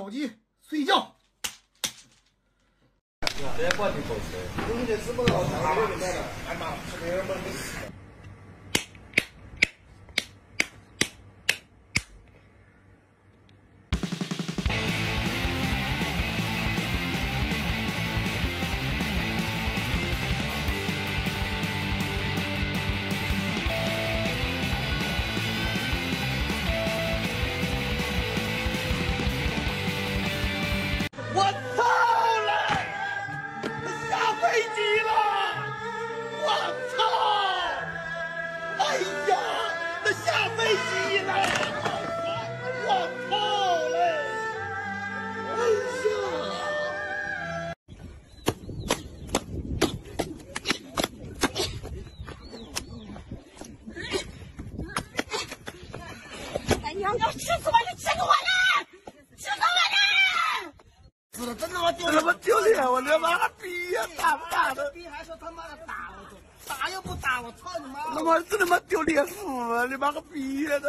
手机睡觉。这不挺好吃。你这什么老长的明白了？哎妈，吃点么没事。 我操了！下飞机了！我操！哎呀，那下飞机了！我操嘞！哎呀！哎娘，要吃什么就吃我了，吃什么呢？ 死了，真他妈丢脸！他妈丢脸！我他妈个逼呀！打不打的？逼还说他妈的打我，打又不打我，操你妈！他妈真他妈丢脸死了！你妈个逼呀！的！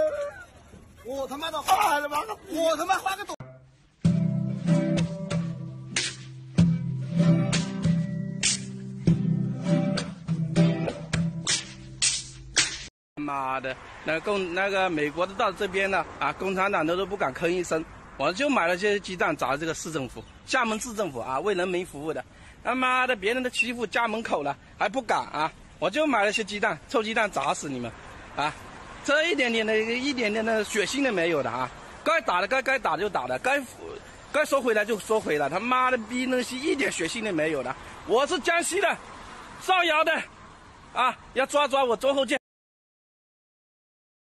我他妈的啊！他妈个！我他妈花个懂。妈的，那个美国的到这边呢啊，共产党的都不敢吭一声。 我就买了些鸡蛋砸这个市政府，厦门市政府啊，为人民服务的。他妈的，别人都欺负家门口了，还不敢啊！我就买了些鸡蛋，臭鸡蛋砸死你们，啊！这一点点的血性都没有的啊！该打的该打就打的，该收回来就收回来。他妈的逼那些一点血性都没有的。我是江西的，邵阳的，啊，要抓我，周后见。